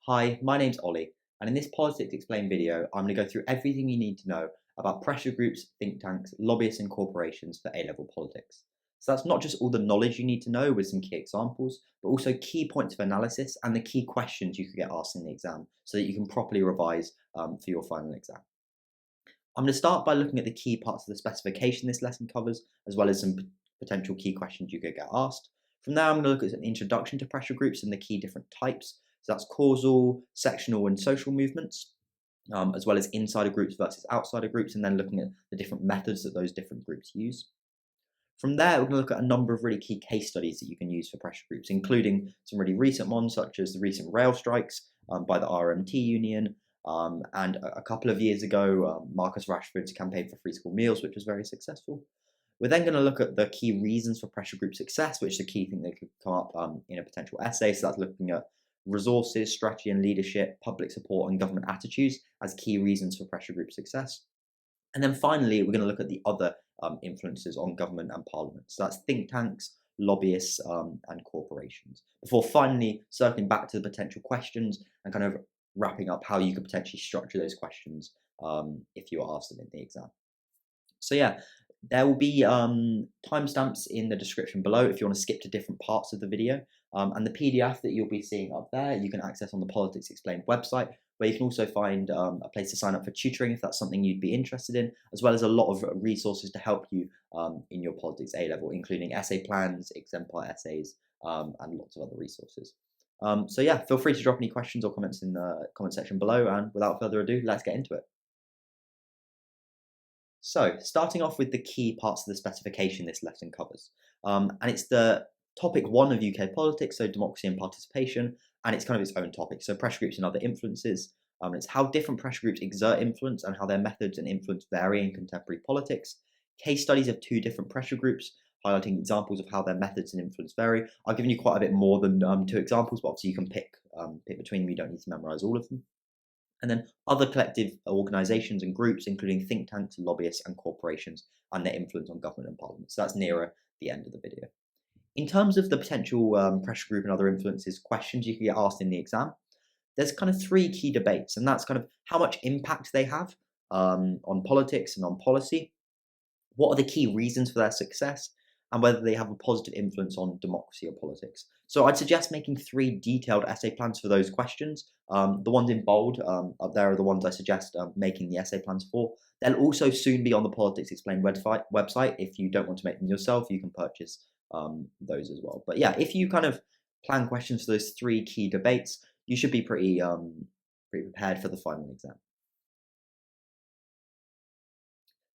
Hi, my name's Ollie, and in this Politics Explained video, I'm going to go through everything you need to know about pressure groups, think tanks, lobbyists, and corporations for A-level politics. So that's not just all the knowledge you need to know with some key examples, but also key points of analysis and the key questions you could get asked in the exam so that you can properly revise for your final exam. I'm going to start by looking at the key parts of the specification this lesson covers, as well as some potential key questions you could get asked. From there, I'm going to look at an introduction to pressure groups and the key different types. So that's causal, sectional, and social movements, as well as insider groups versus outsider groups, and then looking at the different methods that those different groups use. From there, we're going to look at a number of really key case studies that you can use for pressure groups, including some really recent ones, such as the recent rail strikes by the RMT union, and a couple of years ago, Marcus Rashford's campaign for free school meals, which was very successful. We're then going to look at the key reasons for pressure group success, which is a key thing that could come up in a potential essay. So that's looking at resources, strategy and leadership, public support, and government attitudes as key reasons for pressure group success. And then finally, we're going to look at the other influences on government and parliament. So that's think tanks, lobbyists, and corporations. Before finally circling back to the potential questions and kind of wrapping up how you could potentially structure those questions if you are asked them in the exam. So yeah, there will be timestamps in the description below if you want to skip to different parts of the video. And the PDF that you'll be seeing up there, you can access on the Politics Explained website, where you can also find a place to sign up for tutoring if that's something you'd be interested in, as well as a lot of resources to help you in your politics A-level, including essay plans, exemplar essays, and lots of other resources. So yeah, feel free to drop any questions or comments in the comment section below, and without further ado, let's get into it. So, starting off with the key parts of the specification this lesson covers, and it's the topic 1 of UK politics, so democracy and participation, and it's kind of its own topic, so pressure groups and other influences. It's how different pressure groups exert influence and how their methods and influence vary in contemporary politics. Case studies of 2 different pressure groups, highlighting examples of how their methods and influence vary. I've given you quite a bit more than 2 examples, but obviously you can pick between them. You don't need to memorise all of them. And then other collective organisations and groups, including think tanks, lobbyists, and corporations, and their influence on government and parliament. So that's nearer the end of the video. In terms of the potential pressure group and other influences questions you can get asked in the exam, there's kind of 3 key debates, and that's kind of how much impact they have on politics and on policy, what are the key reasons for their success, and whether they have a positive influence on democracy or politics. So I'd suggest making 3 detailed essay plans for those questions. The ones in bold up there are the ones I suggest making the essay plans for. They'll also soon be on the Politics Explained website. If you don't want to make them yourself, you can purchase those as well. But yeah, if you kind of plan questions for those 3 key debates, you should be pretty prepared for the final exam.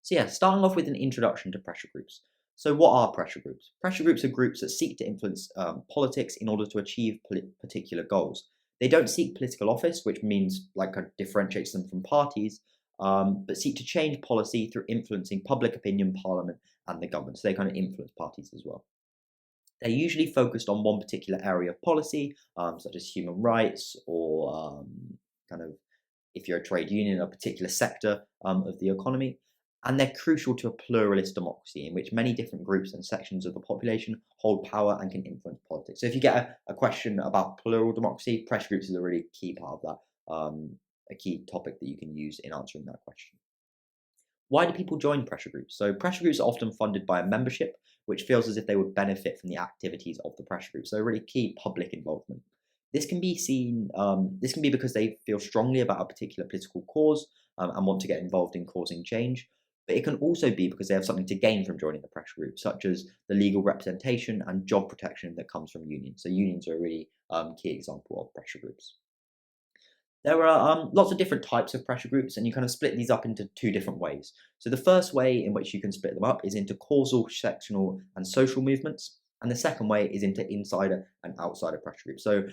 So yeah, starting off with an introduction to pressure groups. So what are pressure groups? Pressure groups are groups that seek to influence politics in order to achieve particular goals. They don't seek political office, which means differentiates them from parties, but seek to change policy through influencing public opinion, parliament, and the government. So they kind of influence parties as well. They're usually focused on one particular area of policy, such as human rights, or if you're a trade union, a particular sector of the economy. And they're crucial to a pluralist democracy in which many different groups and sections of the population hold power and can influence politics. So if you get a question about plural democracy, pressure groups is a really key part of that, a key topic that you can use in answering that question. Why do people join pressure groups? So pressure groups are often funded by a membership, which feels as if they would benefit from the activities of the pressure group. So really key public involvement. This can be because they feel strongly about a particular political cause and want to get involved in causing change. But it can also be because they have something to gain from joining the pressure group, such as the legal representation and job protection that comes from unions. So unions are a really key example of pressure groups. There are lots of different types of pressure groups, and you kind of split these up into 2 different ways. So the first way in which you can split them up is into causal, sectional, and social movements. And the second way is into insider and outsider pressure groups. So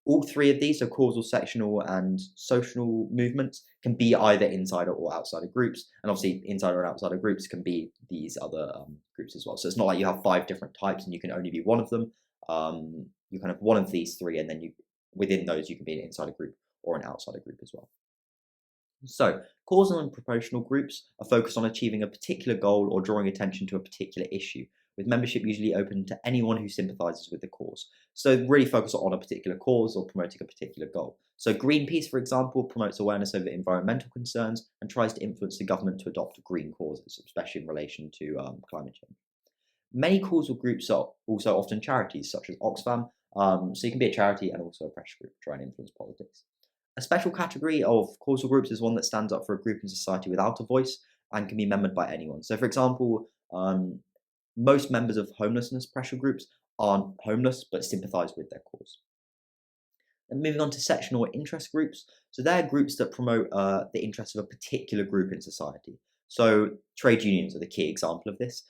all 3 of these, so causal, sectional, and social movements, can be either insider or outsider groups. And obviously, insider and outsider groups can be these other groups as well. So it's not like you have 5 different types and you can only be one of them. You kind of one of these 3, and then within those you can be an insider group or an outsider group as well. So, causal and proportional groups are focused on achieving a particular goal or drawing attention to a particular issue, with membership usually open to anyone who sympathises with the cause. So really focus on a particular cause or promoting a particular goal. So Greenpeace, for example, promotes awareness over environmental concerns and tries to influence the government to adopt green causes, especially in relation to climate change. Many causal groups are also often charities, such as Oxfam. So you can be a charity and also a pressure group to try and influence politics. A special category of causal groups is one that stands up for a group in society without a voice and can be membered by anyone. So, for example, most members of homelessness pressure groups aren't homeless but sympathise with their cause. And moving on to sectional interest groups. So they're groups that promote the interests of a particular group in society. So trade unions are the key example of this.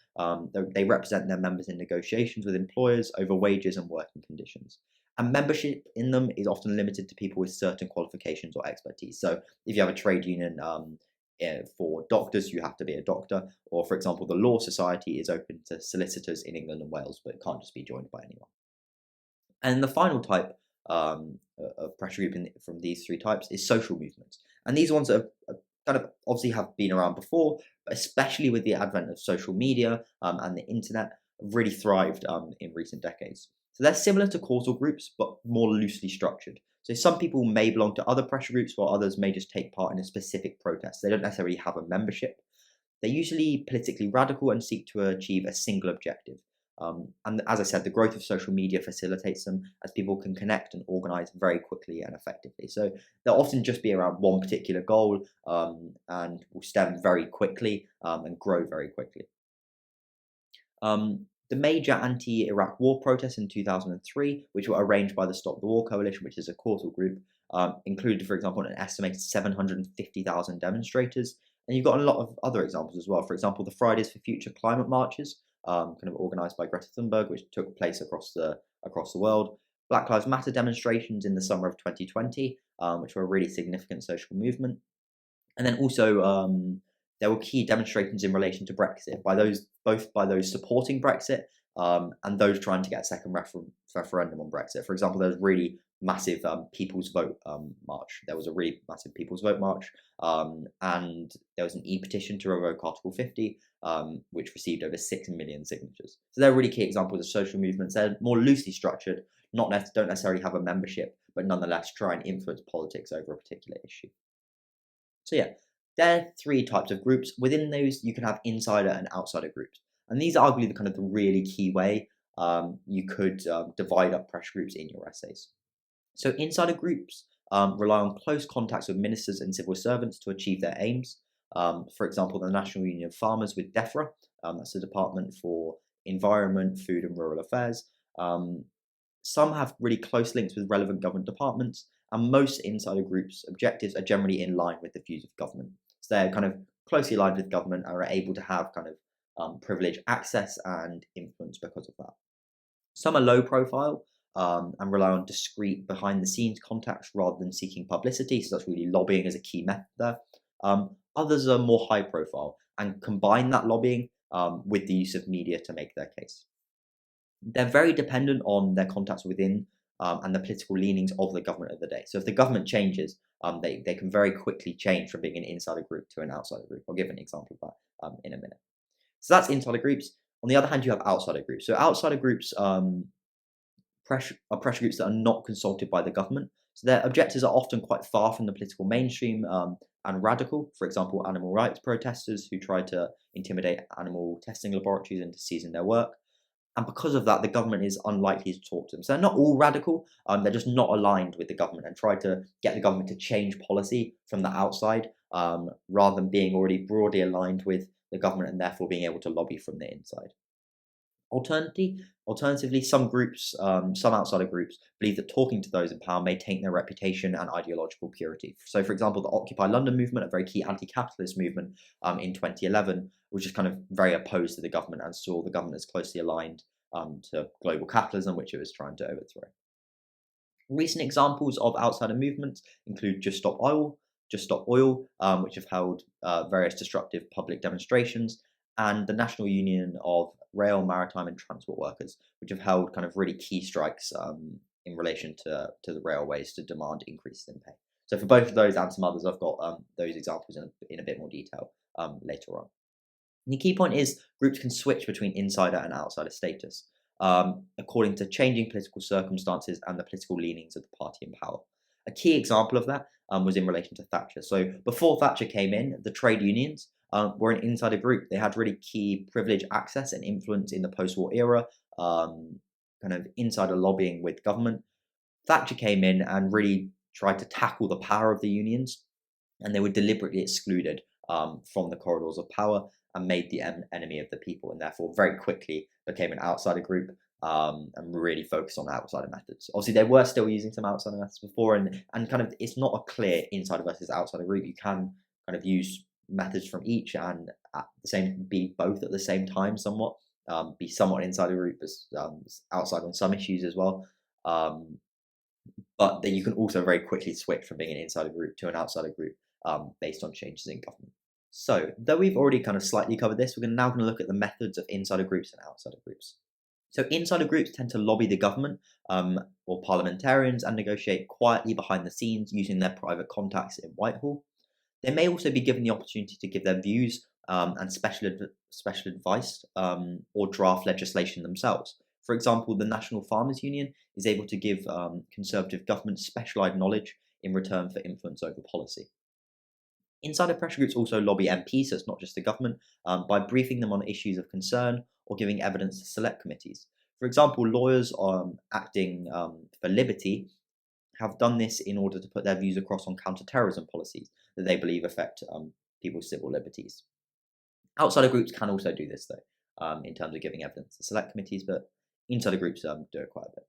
They represent their members in negotiations with employers over wages and working conditions. And membership in them is often limited to people with certain qualifications or expertise. So if you have a trade union for doctors, you have to be a doctor. Or, for example, the Law Society is open to solicitors in England and Wales, but it can't just be joined by anyone. And the final type of pressure group from these three types is social movements. And these ones are kind of obviously have been around before, but especially with the advent of social media and the internet, have really thrived in recent decades. So they're similar to causal groups, but more loosely structured. So some people may belong to other pressure groups, while others may just take part in a specific protest. They don't necessarily have a membership. They're usually politically radical and seek to achieve a single objective. And as I said, the growth of social media facilitates them as people can connect and organize very quickly and effectively. So they'll often just be around one particular goal and will stem very quickly and grow very quickly. The major anti-Iraq war protests in 2003, which were arranged by the Stop the War Coalition, which is a causal group, included, for example, an estimated 750,000 demonstrators. And you've got a lot of other examples as well. For example, the Fridays for Future climate marches, kind of organised by Greta Thunberg, which took place across the world. Black Lives Matter demonstrations in the summer of 2020, which were a really significant social movement. And then also there were key demonstrations in relation to Brexit both by those supporting Brexit and those trying to get a second referendum on Brexit. For example, there was really massive People's Vote march. There was a really massive People's Vote march, and there was an e-petition to revoke Article 50, which received over 6 million signatures. So they're really key examples of social movements. They're more loosely structured, don't necessarily have a membership, but nonetheless try and influence politics over a particular issue. So yeah, there are three types of groups. Within those, you can have insider and outsider groups. And these are arguably the really key way you could divide up pressure groups in your essays. So insider groups rely on close contacts with ministers and civil servants to achieve their aims. For example, the National Union of Farmers with DEFRA, that's the Department for Environment, Food and Rural Affairs. Some have really close links with relevant government departments, and most insider groups' objectives are generally in line with the views of government. So they're kind of closely aligned with government and are able to have kind of privileged access and influence because of that. Some are low profile and rely on discreet behind-the-scenes contacts rather than seeking publicity, so that's really lobbying as a key method there. Others are more high profile and combine that lobbying with the use of media to make their case. They're very dependent on their contacts within and the political leanings of the government of the day. So if the government changes, they can very quickly change from being an insider group to an outsider group. I'll give an example of that in a minute. So that's insider groups. On the other hand, you have outsider groups. So outsider groups are pressure groups that are not consulted by the government. So their objectives are often quite far from the political mainstream and radical. For example, animal rights protesters who try to intimidate animal testing laboratories into seizing their work. And because of that, the government is unlikely to talk to them. So they're not all radical, they're just not aligned with the government and try to get the government to change policy from the outside rather than being already broadly aligned with the government and therefore being able to lobby from the inside. Alternatively, some outsider groups believe that talking to those in power may taint their reputation and ideological purity. So, for example, the Occupy London movement, a very key anti-capitalist movement in 2011, was just kind of very opposed to the government and saw the government as closely aligned to global capitalism, which it was trying to overthrow. Recent examples of outsider movements include Just Stop Oil, which have held various destructive public demonstrations, and the National Union of Rail, Maritime and Transport Workers, which have held kind of really key strikes in relation to the railways to demand increases in pay. So for both of those and some others, I've got those examples in a bit more detail later on. And the key point is groups can switch between insider and outsider status according to changing political circumstances and the political leanings of the party in power. A key example of that was in relation to Thatcher. So before Thatcher came in, the trade unions were an insider group. They had really key privilege access and influence in the post-war era, kind of insider lobbying with government. Thatcher came in and really tried to tackle the power of the unions, and they were deliberately excluded from the corridors of power and made the enemy of the people, and therefore very quickly became an outsider group and really focused on outsider methods. Obviously, they were still using some outsider methods before, and kind of it's not a clear insider versus outsider group. You can kind of use methods from each and at the same be both at the same time somewhat. Be somewhat insider group as outside on some issues as well. But then you can also very quickly switch from being an insider group to an outsider group based on changes in government. So, though we've already kind of slightly covered this, we're now going to look at the methods of insider groups and outsider groups. So, insider groups tend to lobby the government or parliamentarians and negotiate quietly behind the scenes using their private contacts in Whitehall. They may also be given the opportunity to give their views and special advice or draft legislation themselves. For example, the National Farmers Union is able to give Conservative governments specialised knowledge in return for influence over policy. Insider pressure groups also lobby MPs, so it's not just the government, by briefing them on issues of concern or giving evidence to select committees. For example, lawyers acting for liberty have done this in order to put their views across on counter-terrorism policies that they believe affect people's civil liberties. Outsider groups can also do this, though, in terms of giving evidence to select committees, but insider groups do it quite a bit.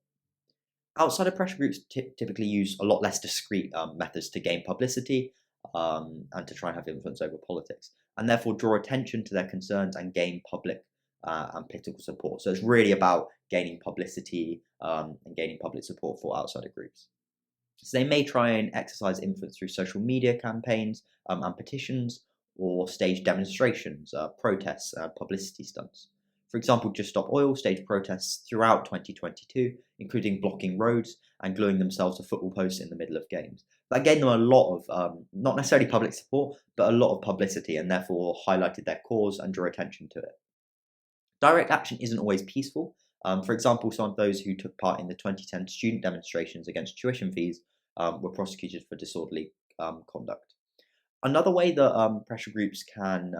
Outsider pressure groups typically use a lot less discreet methods to gain publicity and to try and have influence over politics, and therefore draw attention to their concerns and gain public and political support. So it's really about gaining publicity and gaining public support for outsider groups. So they may try and exercise influence through social media campaigns and petitions, or stage demonstrations, protests, publicity stunts. For example, Just Stop Oil staged protests throughout 2022, including blocking roads and gluing themselves to football posts in the middle of games. That gained them a lot of, not necessarily public support, but a lot of publicity, and therefore highlighted their cause and drew attention to it. Direct action isn't always peaceful. For example, some of those who took part in the 2010 student demonstrations against tuition fees were prosecuted for disorderly conduct. Another way that pressure groups can,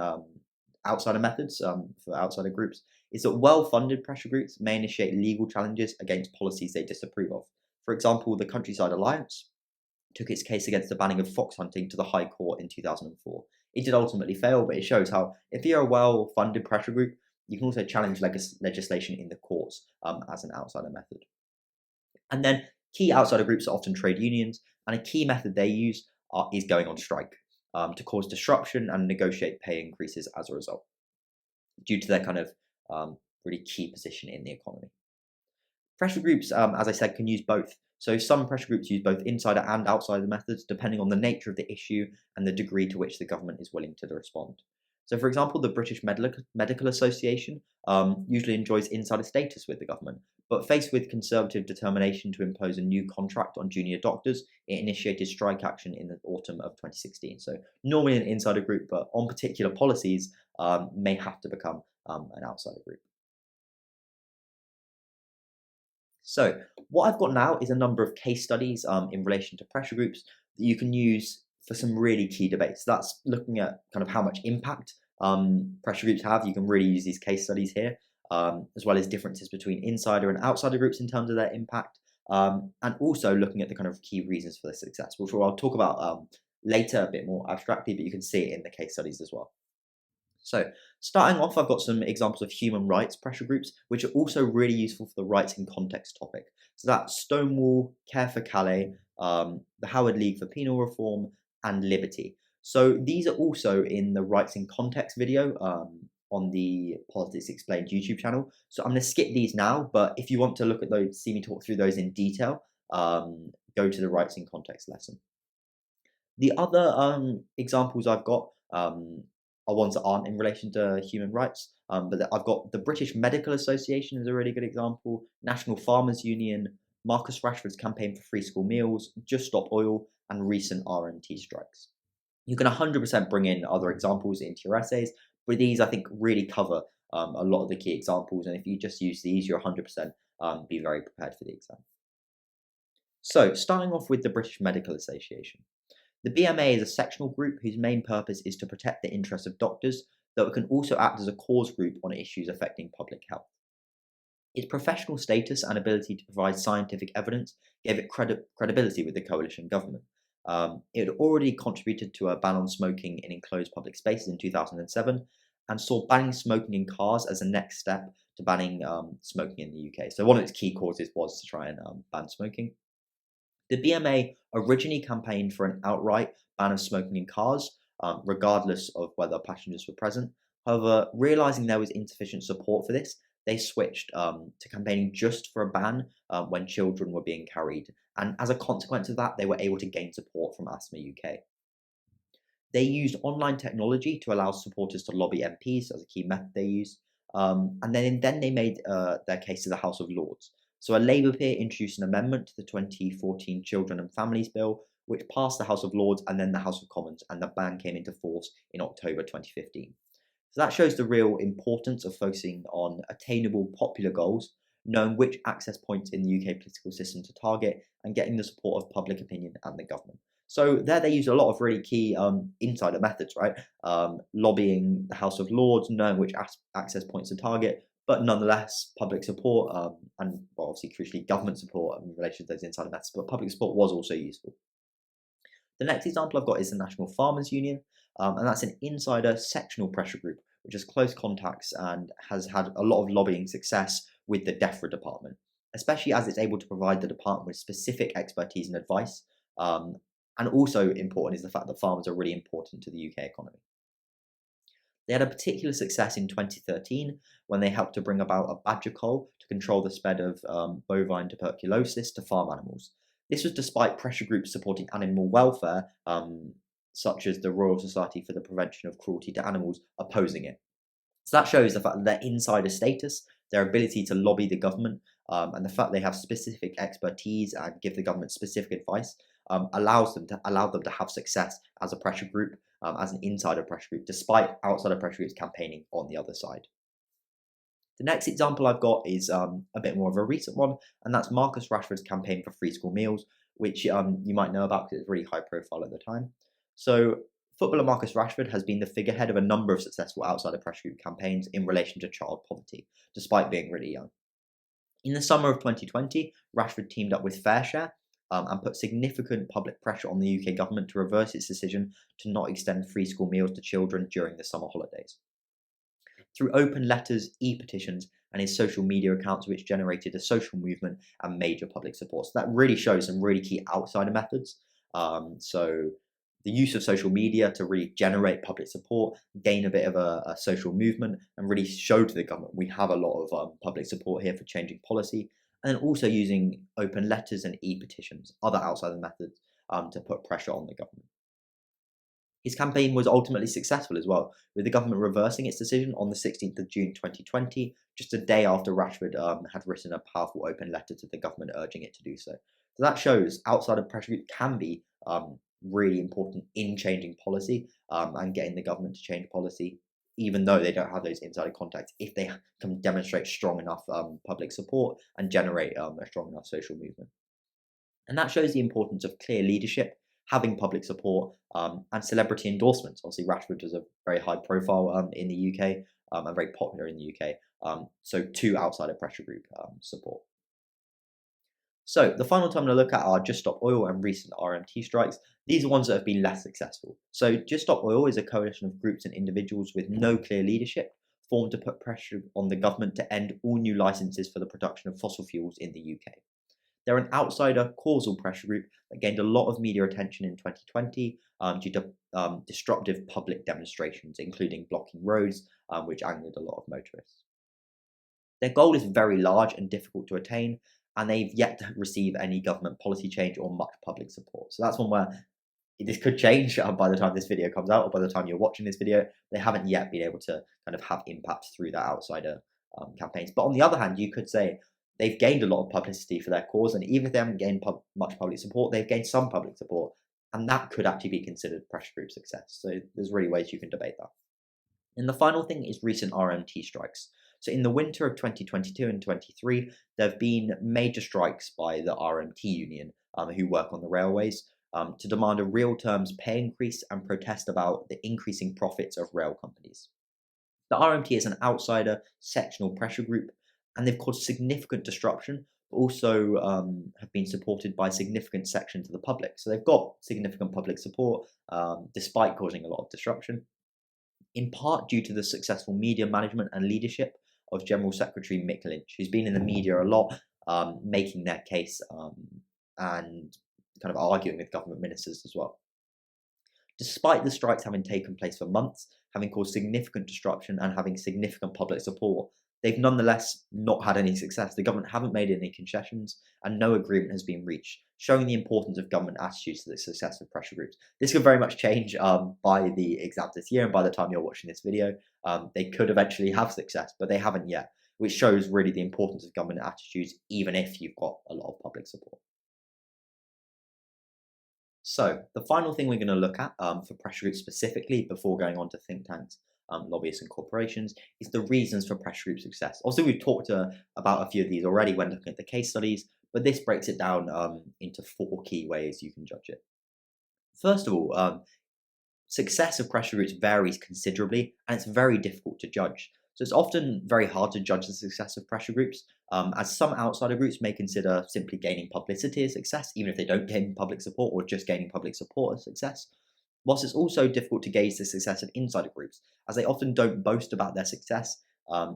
outsider methods for outsider groups, is that well-funded pressure groups may initiate legal challenges against policies they disapprove of. For example, the Countryside Alliance took its case against the banning of fox hunting to the High Court in 2004. It did ultimately fail, but it shows how if you're a well-funded pressure group, you can also challenge legislation in the courts as an outsider method. And then key outsider groups are often trade unions, and a key method they use is going on strike to cause disruption and negotiate pay increases as a result, due to their kind of really key position in the economy. Pressure groups, as I said, can use both. So some pressure groups use both insider and outsider methods, depending on the nature of the issue and the degree to which the government is willing to respond. So, for example, the British Medical Association usually enjoys insider status with the government, but faced with Conservative determination to impose a new contract on junior doctors, it initiated strike action in the autumn of 2016. So, normally an insider group, but on particular policies, may have to become an outsider group. So, what I've got now is a number of case studies in relation to pressure groups that you can use for some really key debates. That's looking at kind of how much impact pressure groups have. You can really use these case studies here, as well as differences between insider and outsider groups in terms of their impact, and also looking at the kind of key reasons for their success, which I'll talk about later a bit more abstractly, but you can see it in the case studies as well. So, starting off, I've got some examples of human rights pressure groups, which are also really useful for the rights in context topic. So that's Stonewall, Care for Calais, the Howard League for Penal Reform, and Liberty. So these are also in the Rights in Context video on the Politics Explained YouTube channel. So I'm going to skip these now, but if you want to look at those, see me talk through those in detail, go to the Rights in Context lesson. The other examples I've got are ones that aren't in relation to human rights, but I've got the British Medical Association is a really good example, National Farmers Union, Marcus Rashford's campaign for free school meals, Just Stop Oil, and recent RMT strikes. You can 100% bring in other examples into your essays, But these, I think, really cover a lot of the key examples, and if you just use these, you're 100% be very prepared for the exam. So, starting off with the British Medical Association. The BMA is a sectional group whose main purpose is to protect the interests of doctors, though it can also act as a cause group on issues affecting public health. Its professional status and ability to provide scientific evidence gave it credibility with the coalition government. It had already contributed to a ban on smoking in enclosed public spaces in 2007 and saw banning smoking in cars as a next step to banning smoking in the UK. So, one of its key causes was to try and ban smoking. The BMA originally campaigned for an outright ban of smoking in cars, regardless of whether passengers were present. However, realizing there was insufficient support for this, they switched to campaigning just for a ban when children were being carried. And as a consequence of that, they were able to gain support from Asthma UK. They used online technology to allow supporters to lobby MPs as a key method they used. And then they made their case to the House of Lords. So a Labour peer introduced an amendment to the 2014 Children and Families Bill, which passed the House of Lords and then the House of Commons, and the ban came into force in October 2015. So that shows the real importance of focusing on attainable popular goals, knowing which access points in the UK political system to target, and getting the support of public opinion and the government. So there they use a lot of really key insider methods, right? Lobbying the House of Lords, knowing which access points to target, but nonetheless, public support and well, obviously crucially government support in relation to those insider methods, but public support was also useful. The next example I've got is the National Farmers Union, and that's an insider sectional pressure group, which has close contacts and has had a lot of lobbying success with the DEFRA department, especially as it's able to provide the department with specific expertise and advice. And also important is the fact that farmers are really important to the UK economy. They had a particular success in 2013 when they helped to bring about a badger cull to control the spread of bovine tuberculosis to farm animals. This was despite pressure groups supporting animal welfare, such as the Royal Society for the Prevention of Cruelty to Animals, opposing it. So that shows the fact that their insider status, their ability to lobby the government, and the fact they have specific expertise and give the government specific advice allowed them to have success as a pressure group, as an insider pressure group, despite outsider pressure groups campaigning on the other side. The next example I've got is a bit more of a recent one, and that's Marcus Rashford's campaign for free school meals, which you might know about because it's really high profile at the time. So, footballer Marcus Rashford has been the figurehead of a number of successful outsider pressure group campaigns in relation to child poverty, despite being really young. In the summer of 2020, Rashford teamed up with FareShare and put significant public pressure on the UK government to reverse its decision to not extend free school meals to children during the summer holidays. Through open letters, e-petitions, and his social media accounts, which generated a social movement and major public support. So that really shows some really key outsider methods. So the use of social media to really generate public support, gain a bit of a social movement, and really show to the government we have a lot of public support here for changing policy. And then also using open letters and e-petitions, other outsider methods to put pressure on the government. His campaign was ultimately successful as well, with the government reversing its decision on the 16th of June 2020, just a day after Rashford had written a powerful open letter to the government urging it to do so. So that shows outsider pressure groups can be really important in changing policy and getting the government to change policy, even though they don't have those insider contacts, if they can demonstrate strong enough public support and generate a strong enough social movement. And that shows the importance of clear leadership, having public support, and celebrity endorsements. Obviously, Rashford was a very high profile in the UK and very popular in the UK. So, two outsider pressure group support. So, the final time I'm going to look at are Just Stop Oil and recent RMT strikes. These are ones that have been less successful. So, Just Stop Oil is a coalition of groups and individuals with no clear leadership, formed to put pressure on the government to end all new licenses for the production of fossil fuels in the UK. They're an outsider causal pressure group that gained a lot of media attention in 2020 due to disruptive public demonstrations, including blocking roads, which angered a lot of motorists. Their goal is very large and difficult to attain, and they've yet to receive any government policy change or much public support. So that's one where this could change by the time this video comes out, or by the time you're watching this video. They haven't yet been able to kind of have impact through their outsider campaigns. But on the other hand, you could say they've gained a lot of publicity for their cause, and even if they haven't gained much public support, they've gained some public support, and that could actually be considered pressure group success. So there's really ways you can debate that. And the final thing is recent RMT strikes. So in the winter of 2022 and 23, there have been major strikes by the RMT union, who work on the railways, to demand a real terms pay increase and protest about the increasing profits of rail companies. The RMT is an outsider sectional pressure group, and they've caused significant disruption, but also have been supported by significant sections of the public. So they've got significant public support despite causing a lot of disruption, in part due to the successful media management and leadership of General Secretary Mick Lynch, who's been in the media a lot, making their case and kind of arguing with government ministers as well. Despite the strikes having taken place for months, having caused significant disruption and having significant public support, they've nonetheless not had any success. The government haven't made any concessions and no agreement has been reached, showing the importance of government attitudes to the success of pressure groups. This could very much change by the exam this year, and by the time you're watching this video, they could eventually have success, but they haven't yet, which shows really the importance of government attitudes, even if you've got a lot of public support. So the final thing we're going to look at for pressure groups specifically, before going on to think tanks, lobbyists and corporations, is the reasons for pressure group success. Also, we've talked about a few of these already when looking at the case studies, but this breaks it down into 4 key ways you can judge it. First of all, success of pressure groups varies considerably, and it's very difficult to judge. So it's often very hard to judge the success of pressure groups, as some outsider groups may consider simply gaining publicity a success, even if they don't gain public support, or just gaining public support a success. Whilst it's also difficult to gauge the success of insider groups, as they often don't boast about their success,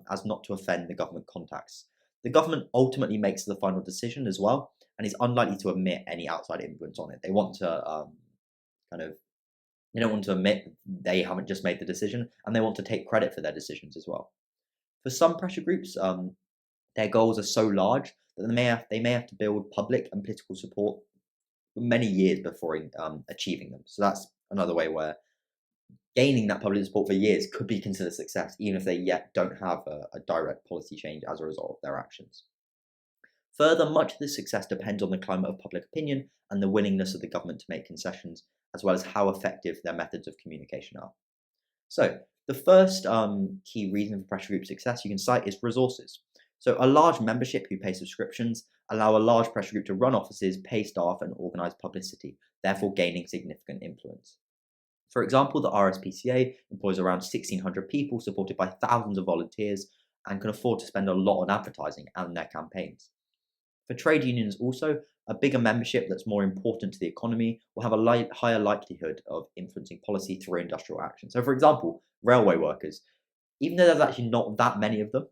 as not to offend the government contacts. The government ultimately makes the final decision as well, and is unlikely to admit any outside influence on it. They want to they don't want to admit they haven't just made the decision, and they want to take credit for their decisions as well. For some pressure groups, their goals are so large that they may have to build public and political support for many years before achieving them. So that's another way where gaining that public support for years could be considered success, even if they yet don't have a direct policy change as a result of their actions. Further, much of this success depends on the climate of public opinion and the willingness of the government to make concessions, as well as how effective their methods of communication are. So, the first key reason for pressure group success you can cite is resources. So, a large membership who pay subscriptions allow a large pressure group to run offices, pay staff, and organise publicity, therefore gaining significant influence. For example, the RSPCA employs around 1,600 people, supported by thousands of volunteers, and can afford to spend a lot on advertising and their campaigns. For trade unions also, a bigger membership that's more important to the economy will have a higher likelihood of influencing policy through industrial action. So for example, railway workers, even though there's actually not that many of them,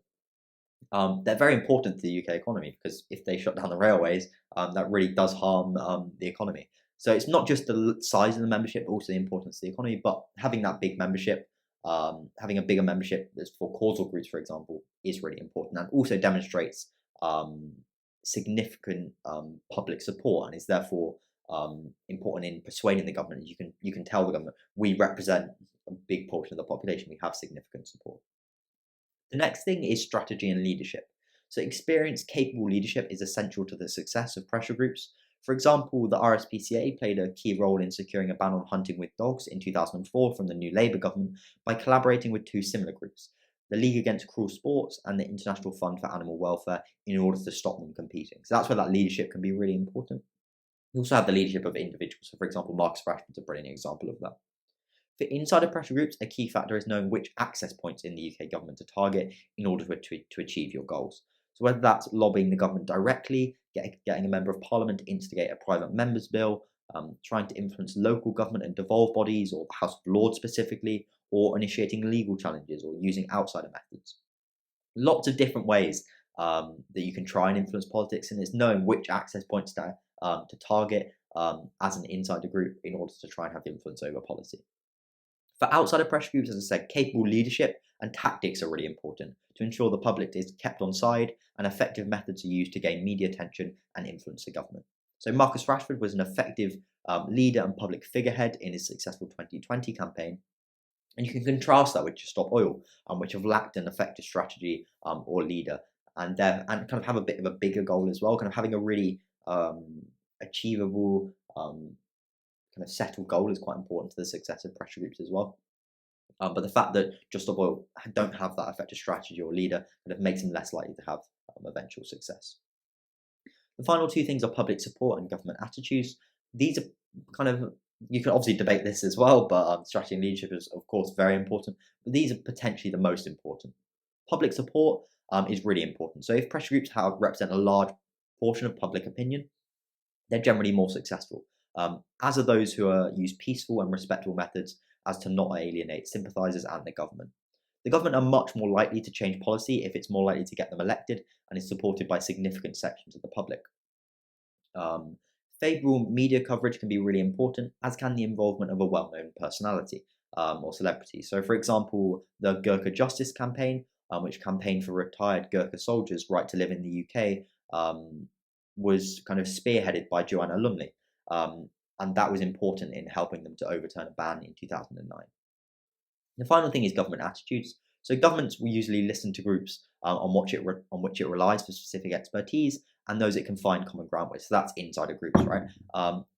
they're very important to the UK economy, because if they shut down the railways, that really does harm the economy. So it's not just the size of the membership, but also the importance to the economy, but having that big membership, having a bigger membership for causal groups, for example, is really important, and also demonstrates significant public support, and is therefore important in persuading the government. You can tell the government, we represent a big portion of the population, we have significant support. The next thing is strategy and leadership. So experienced, capable leadership is essential to the success of pressure groups. For example, the RSPCA played a key role in securing a ban on hunting with dogs in 2004 from the new Labour government by collaborating with 2 similar groups, the League Against Cruel Sports and the International Fund for Animal Welfare, in order to stop them competing. So that's where that leadership can be really important. You also have the leadership of individuals. So for example, Marcus Rashford's a brilliant example of that. For insider pressure groups, a key factor is knowing which access points in the UK government to target in order to achieve your goals. So whether that's lobbying the government directly, getting a member of parliament to instigate a private member's bill, trying to influence local government and devolved bodies, or the House of Lords specifically, or initiating legal challenges, or using outsider methods. Lots of different ways that you can try and influence politics, and it's knowing which access points to target as an insider group in order to try and have influence over policy. For outsider pressure groups, as I said, capable leadership and tactics are really important to ensure the public is kept on side, and effective methods are used to gain media attention and influence the government. So Marcus Rashford was an effective leader and public figurehead in his successful 2020 campaign. And you can contrast that with Just Stop Oil, which have lacked an effective strategy or leader, and kind of have a bit of a bigger goal as well, kind of having a really achievable kind of settled goal is quite important to the success of pressure groups as well. But the fact that Just Stop Oil don't have that effective strategy or leader kind of makes them less likely to have eventual success. The final two things are public support and government attitudes. These are kind of, you can obviously debate this as well, but strategy and leadership is, of course, very important. But these are potentially the most important. Public support is really important. So if pressure groups represent a large portion of public opinion, they're generally more successful, as are those who use peaceful and respectful methods as to not alienate sympathisers and the government. The government are much more likely to change policy if it's more likely to get them elected and is supported by significant sections of the public. Um, Favourable media coverage can be really important, as can the involvement of a well-known personality or celebrity. So, for example, the Gurkha Justice Campaign, which campaigned for retired Gurkha soldiers' right to live in the UK, was kind of spearheaded by Joanna Lumley, and that was important in helping them to overturn a ban in 2009. The final thing is government attitudes. So governments will usually listen to groups on which it relies for specific expertise and those it can find common ground with. So that's insider groups, right?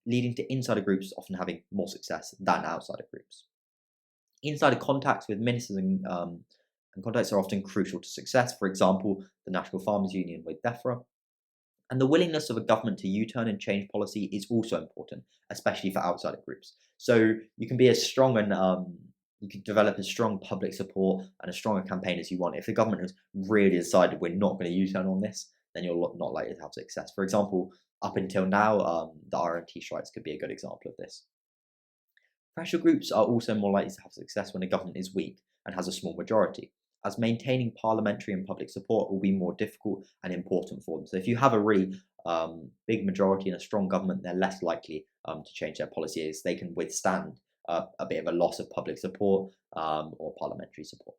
Leading to insider groups often having more success than outsider groups. Insider contacts with ministers and contacts are often crucial to success. For example, the National Farmers Union with DEFRA. And the willingness of a government to U-turn and change policy is also important, especially for outsider groups. So you can be as strong and you can develop as strong public support and as strong a campaign as you want. If the government has really decided we're not going to U-turn on this, then you're not likely to have success. For example, up until now, the RMT strikes could be a good example of this. Pressure groups are also more likely to have success when a government is weak and has a small majority, as maintaining parliamentary and public support will be more difficult and important for them. So if you have a really big majority and a strong government, they're less likely to change their policies. They can withstand a bit of a loss of public support or parliamentary support.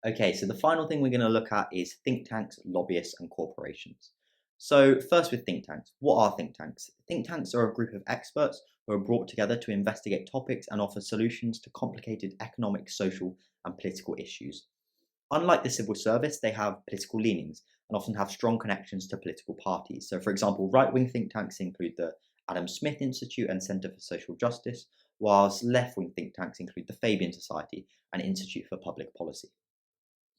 Okay, so the final thing we're going to look at is think tanks, lobbyists, and corporations. So first with think tanks. What are think tanks? Think tanks are a group of experts who are brought together to investigate topics and offer solutions to complicated economic, social, and political issues. Unlike the civil service, they have political leanings and often have strong connections to political parties. So for example, right-wing think tanks include the Adam Smith Institute and Centre for Social Justice, whilst left-wing think tanks include the Fabian Society and Institute for Public Policy.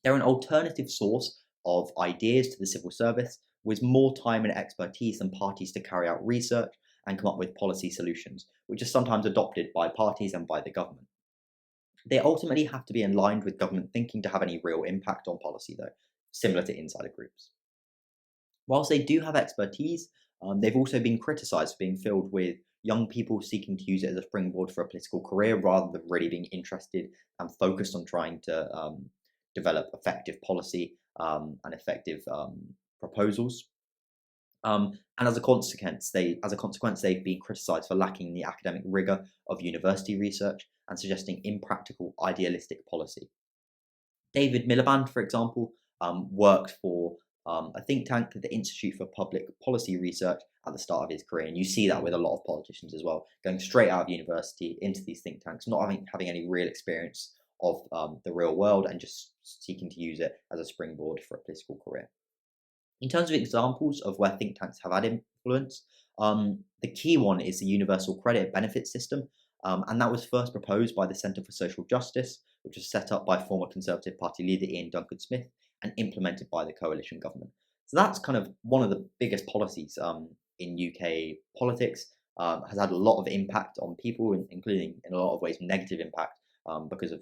They're an alternative source of ideas to the civil service, with more time and expertise than parties to carry out research and come up with policy solutions, which are sometimes adopted by parties and by the government. They ultimately have to be aligned with government thinking to have any real impact on policy, though, similar to insider groups. Whilst they do have expertise, they've also been criticised for being filled with young people seeking to use it as a springboard for a political career rather than really being interested and focused on trying to develop effective policy and effective proposals. And as a consequence, they've been criticised for lacking the academic rigour of university research and suggesting impractical, idealistic policy. David Miliband, for example, worked for a think tank, the Institute for Public Policy Research, at the start of his career. And you see that with a lot of politicians as well, going straight out of university into these think tanks, not having any real experience of the real world and just seeking to use it as a springboard for a political career. In terms of examples of where think tanks have had influence, the key one is the Universal Credit Benefit System, and that was first proposed by the Centre for Social Justice, which was set up by former Conservative Party leader Ian Duncan Smith and implemented by the coalition government. So that's kind of one of the biggest policies in UK politics, has had a lot of impact on people, including in a lot of ways negative impact because of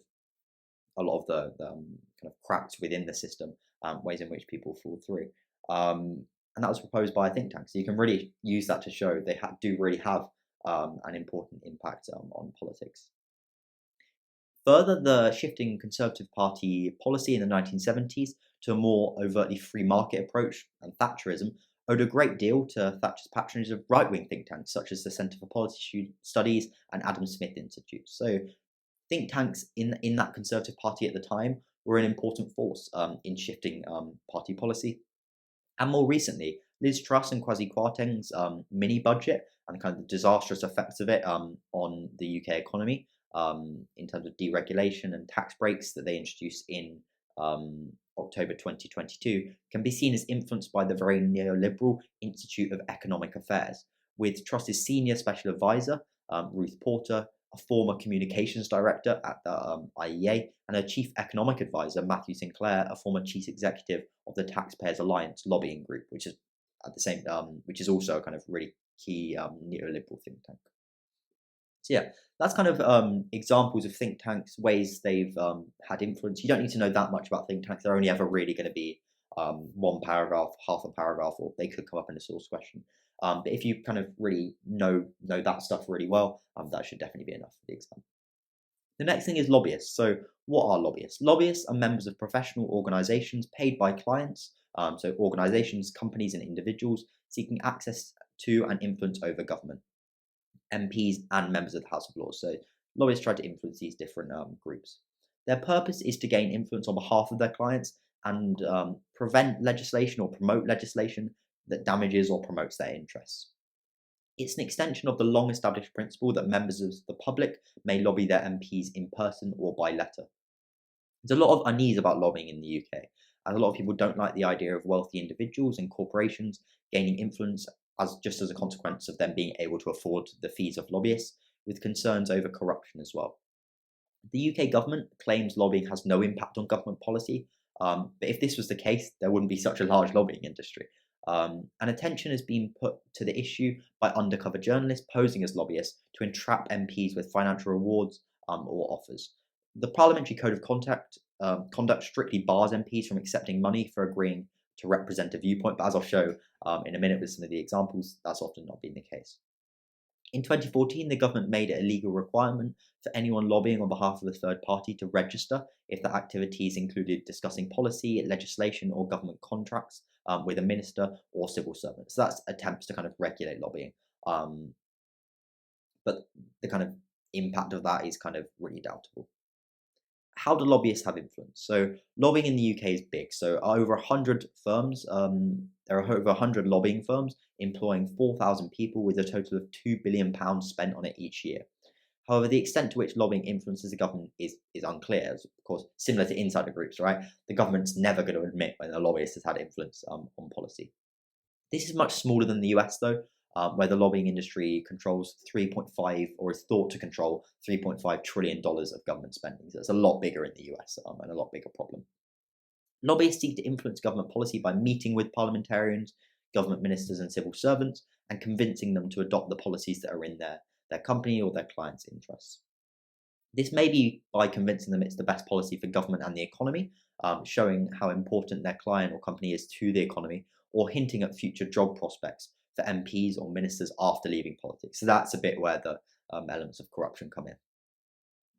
a lot of the kind of cracks within the system, ways in which people fall through. And that was proposed by a think tank. So you can really use that to show they do really have an important impact on politics. Further, the shifting Conservative Party policy in the 1970s to a more overtly free market approach and Thatcherism owed a great deal to Thatcher's patronage of right-wing think tanks such as the Centre for Policy Studies and Adam Smith Institute. So think tanks in that Conservative Party at the time were an important force in shifting party policy. And more recently, Liz Truss and Kwasi Kwarteng's mini budget and kind of the disastrous effects of it on the UK economy in terms of deregulation and tax breaks that they introduced in October 2022 can be seen as influenced by the very neoliberal Institute of Economic Affairs, with Truss's senior special advisor, Ruth Porter, a former communications director at the IEA, and a chief economic advisor, Matthew Sinclair, a former chief executive of the Taxpayers Alliance lobbying group, which is at the same, which is also a kind of really key neoliberal think tank. So yeah, that's kind of examples of think tanks, ways they've had influence. You don't need to know that much about think tanks. They're only ever really going to be one paragraph, half a paragraph, or they could come up in a source question. But if you kind of really know that stuff really well, that should definitely be enough for the exam. The next thing is lobbyists. So what are lobbyists? Lobbyists are members of professional organizations paid by clients, so organizations, companies, and individuals seeking access to and influence over government, MPs, and members of the House of Lords. So lobbyists try to influence these different groups. Their purpose is to gain influence on behalf of their clients and prevent legislation or promote legislation that damages or promotes their interests. It's an extension of the long established principle that members of the public may lobby their MPs in person or by letter. There's a lot of unease about lobbying in the UK, and a lot of people don't like the idea of wealthy individuals and corporations gaining influence just as a consequence of them being able to afford the fees of lobbyists, with concerns over corruption as well. The UK government claims lobbying has no impact on government policy, but if this was the case, there wouldn't be such a large lobbying industry. And attention has been put to the issue by undercover journalists posing as lobbyists to entrap MPs with financial rewards or offers. The Parliamentary Code of Conduct strictly bars MPs from accepting money for agreeing to represent a viewpoint, but as I'll show in a minute with some of the examples, that's often not been the case. In 2014, the government made it a legal requirement for anyone lobbying on behalf of a third party to register if their activities included discussing policy, legislation, or government contracts with a minister or civil servant. So that's attempts to kind of regulate lobbying. But the kind of impact of that is kind of really doubtful. How do lobbyists have influence? So lobbying in the UK is big. So over 100 firms, there are over 100 lobbying firms employing 4,000 people with a total of £2 billion spent on it each year. However, the extent to which lobbying influences the government is unclear. As, of course, similar to insider groups, right? The government's never going to admit when a lobbyist has had influence on policy. This is much smaller than the US, though, where the lobbying industry controls 3.5 or is thought to control $3.5 trillion of government spending. So it's a lot bigger in the US and a lot bigger problem. Lobbyists seek to influence government policy by meeting with parliamentarians, government ministers, and civil servants and convincing them to adopt the policies that are in their company or their clients' interests. This may be by convincing them it's the best policy for government and the economy, showing how important their client or company is to the economy, or hinting at future job prospects for MPs or ministers after leaving politics. So that's a bit where the elements of corruption come in.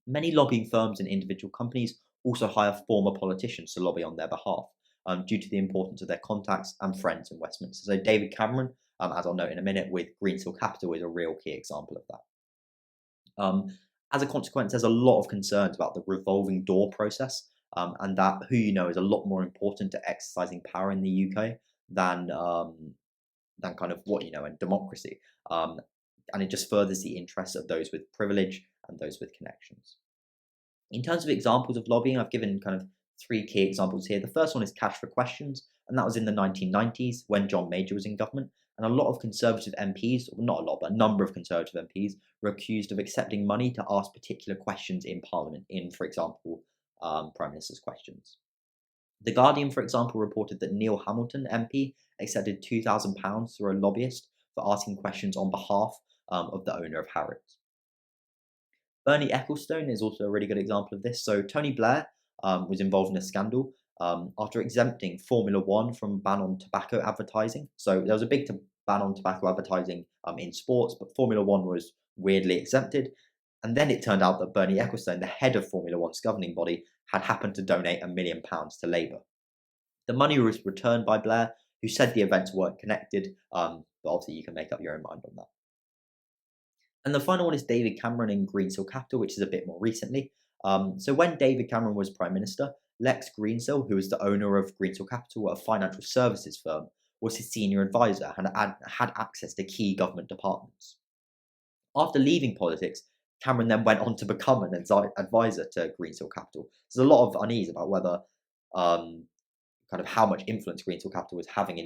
Many lobbying firms and individual companies also hire former politicians to lobby on their behalf, due to the importance of their contacts and friends in Westminster. So David Cameron, as I'll note in a minute, with Greensill Capital is a real key example of that. As a consequence, there's a lot of concerns about the revolving door process, and that who you know is a lot more important to exercising power in the UK than kind of what you know in democracy. And it just furthers the interests of those with privilege and those with connections. In terms of examples of lobbying, I've given kind of three key examples here. The first one is Cash for Questions, and that was in the 1990s when John Major was in government. And a lot of Conservative MPs, well, not a lot, but a number of Conservative MPs were accused of accepting money to ask particular questions in Parliament, for example, Prime Minister's questions. The Guardian, for example, reported that Neil Hamilton MP accepted £2,000 through a lobbyist for asking questions on behalf of the owner of Harrods. Bernie Ecclestone is also a really good example of this. So Tony Blair was involved in a scandal after exempting Formula One from ban on tobacco advertising. So there was a big ban on tobacco advertising in sports, but Formula One was weirdly exempted. And then it turned out that Bernie Ecclestone, the head of Formula One's governing body, had happened to donate £1 million to Labour. The money was returned by Blair, who said the events weren't connected, but obviously you can make up your own mind on that. And the final one is David Cameron in Greensill Capital, which is a bit more recently. So when David Cameron was Prime Minister, Lex Greensill, who was the owner of Greensill Capital, a financial services firm, was his senior advisor and had access to key government departments. After leaving politics, Cameron then went on to become an advisor to Greensill Capital. There's a lot of unease about whether kind of how much influence Greensill Capital was having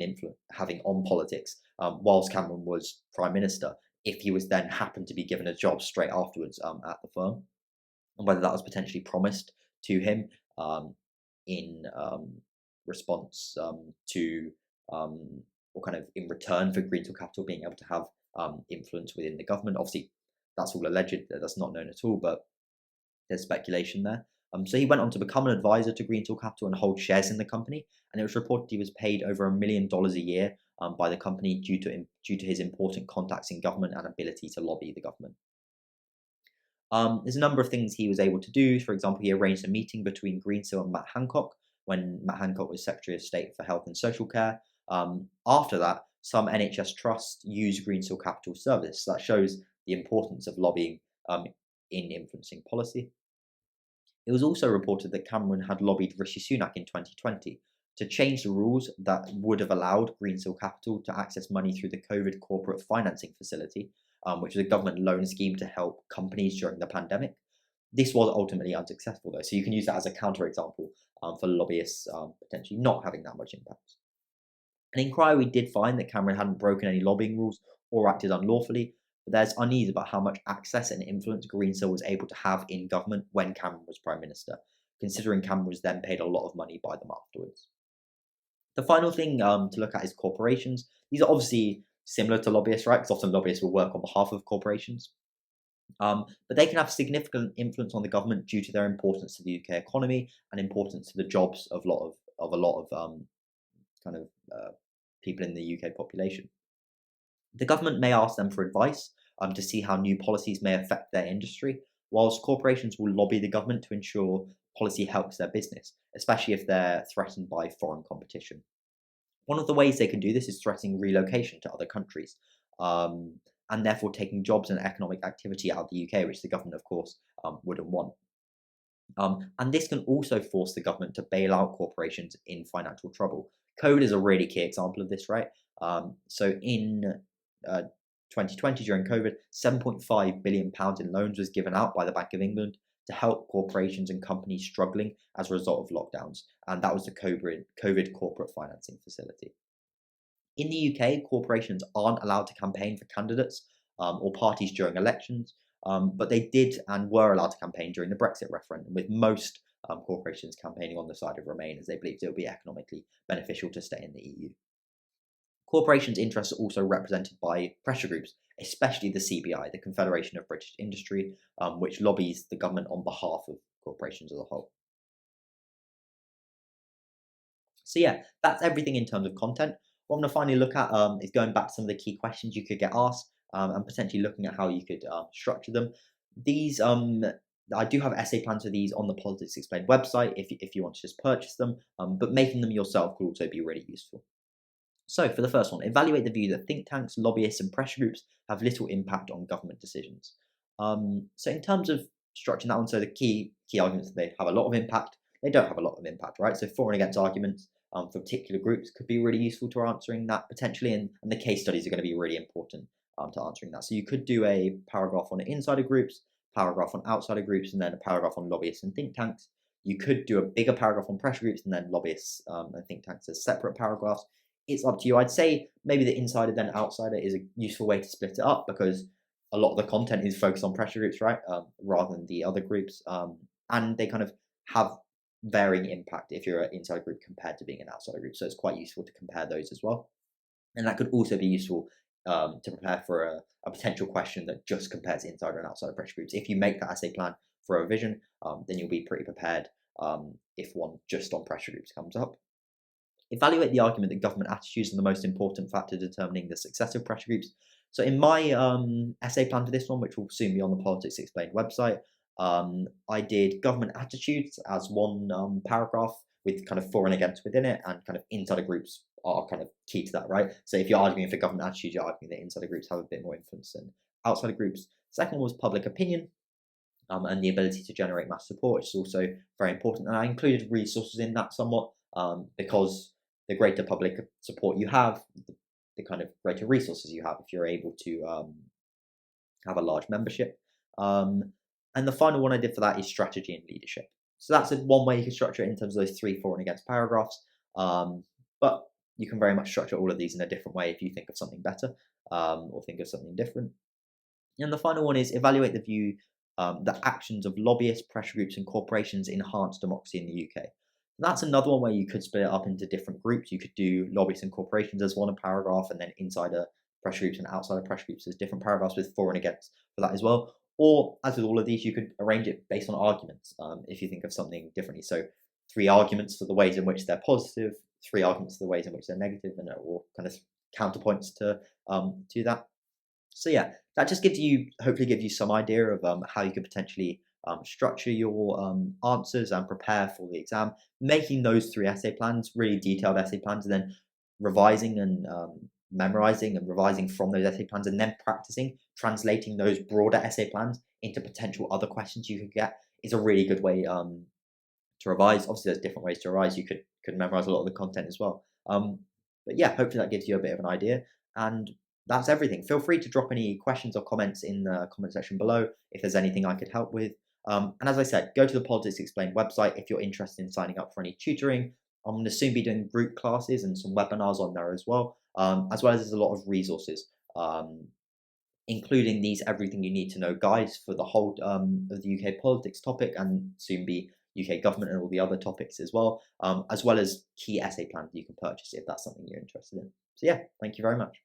on politics whilst Cameron was Prime Minister. if he was then happened to be given a job straight afterwards at the firm, and whether that was potentially promised to him in response to or kind of in return for Greensill Capital being able to have influence within the government. Obviously, that's all alleged, that's not known at all, but there's speculation there. So he went on to become an advisor to Greensill Capital and hold shares in the company, and it was reported he was paid over $1 million a year by the company due to his important contacts in government and ability to lobby the government. There's a number of things he was able to do. For example, he arranged a meeting between Greensill and Matt Hancock when Matt Hancock was Secretary of State for Health and Social Care. After that, some NHS trusts use Greensill Capital service. So that shows the importance of lobbying in influencing policy. It was also reported that Cameron had lobbied Rishi Sunak in 2020 to change the rules that would have allowed Greensill Capital to access money through the COVID corporate financing facility, which was a government loan scheme to help companies during the pandemic. This was ultimately unsuccessful, though, so you can use that as a counterexample for lobbyists potentially not having that much impact. An inquiry did find that Cameron hadn't broken any lobbying rules or acted unlawfully, but there's unease about how much access and influence Greensill was able to have in government when Cameron was Prime Minister, considering Cameron was then paid a lot of money by them afterwards. The final thing to look at is corporations. These are obviously similar to lobbyists, right? Because often lobbyists will work on behalf of corporations. But they can have significant influence on the government due to their importance to the UK economy and importance to the jobs of a lot of people in the UK population. The government may ask them for advice to see how new policies may affect their industry, whilst corporations will lobby the government to ensure policy helps their business, especially if they're threatened by foreign competition. One of the ways they can do this is threatening relocation to other countries, and therefore taking jobs and economic activity out of the UK, which the government, of course, wouldn't want. And this can also force the government to bail out corporations in financial trouble. COVID is a really key example of this, right? So in 2020, during COVID, £7.5 billion in loans was given out by the Bank of England to help corporations and companies struggling as a result of lockdowns. And that was the COVID corporate financing facility. In the UK, corporations aren't allowed to campaign for candidates or parties during elections, but they did and were allowed to campaign during the Brexit referendum, with most corporations campaigning on the side of Remain, as they believed it would be economically beneficial to stay in the EU. Corporations' interests are also represented by pressure groups, especially the CBI, the Confederation of British Industry, which lobbies the government on behalf of corporations as a whole. So yeah, that's everything in terms of content. What I'm going to finally look at is going back to some of the key questions you could get asked and potentially looking at how you could structure them. These I do have essay plans for these on the Politics Explained website if you want to just purchase them, but making them yourself could also be really useful. So for the first one, evaluate the view that think tanks, lobbyists and pressure groups have little impact on government decisions. So in terms of structuring that one, so the key arguments that they have a lot of impact, they don't have a lot of impact, right? So for and against arguments for particular groups could be really useful to answering that potentially, and the case studies are going to be really important to answering that. So you could do a paragraph on insider groups, paragraph on outsider groups, and then a paragraph on lobbyists and think tanks. You could do a bigger paragraph on pressure groups and then lobbyists and think tanks as separate paragraphs. It's up to you. I'd say maybe the insider then outsider is a useful way to split it up, because a lot of the content is focused on pressure groups, right, rather than the other groups, and they kind of have varying impact if you're an insider group compared to being an outsider group. So it's quite useful to compare those as well, and that could also be useful to prepare for a potential question that just compares insider and outsider pressure groups. If you make that essay plan for a revision, then you'll be pretty prepared if one just on pressure groups comes up. Evaluate the argument that government attitudes are the most important factor determining the success of pressure groups. So in my essay plan for this one, which will soon be on the Politics Explained website, I did government attitudes as one paragraph with kind of for and against within it, and kind of insider groups are kind of key to that, right? So if you're arguing for government attitudes, you're arguing that insider groups have a bit more influence than outsider groups. Second one was public opinion and the ability to generate mass support, which is also very important. And I included resources in that somewhat because the greater public support you have, the kind of greater resources you have if you're able to have a large membership. And the final one I did for that is strategy and leadership. So that's one way you can structure it in terms of those 3 for and against paragraphs. But you can very much structure all of these in a different way if you think of something better or think of something different. And the final one is evaluate the view that actions of lobbyists, pressure groups, and corporations enhance democracy in the UK. That's another one where you could split it up into different groups. You could do lobbyists and corporations as one paragraph, and then insider pressure groups and outsider pressure groups as different paragraphs with for and against for that as well. Or, as with all of these, you could arrange it based on arguments if you think of something differently. So, 3 arguments for the ways in which they're positive, 3 arguments for the ways in which they're negative, and or kind of counterpoints to that. So yeah, that just hopefully gives you some idea of how you could potentially structure your answers and prepare for the exam. Making those 3 essay plans, really detailed essay plans, and then revising and memorizing and revising from those essay plans, and then practicing translating those broader essay plans into potential other questions you could get is a really good way to revise. Obviously, there's different ways to revise. You could memorize a lot of the content as well. But yeah, hopefully that gives you a bit of an idea. And that's everything. Feel free to drop any questions or comments in the comment section below if there's anything I could help with. And as I said, go to the Politics Explained website if you're interested in signing up for any tutoring. I'm going to soon be doing group classes and some webinars on there as well as there's a lot of resources, including these everything you need to know guides for the whole of the UK politics topic, and soon be UK government and all the other topics as well as key essay plans you can purchase if that's something you're interested in. So yeah, thank you very much.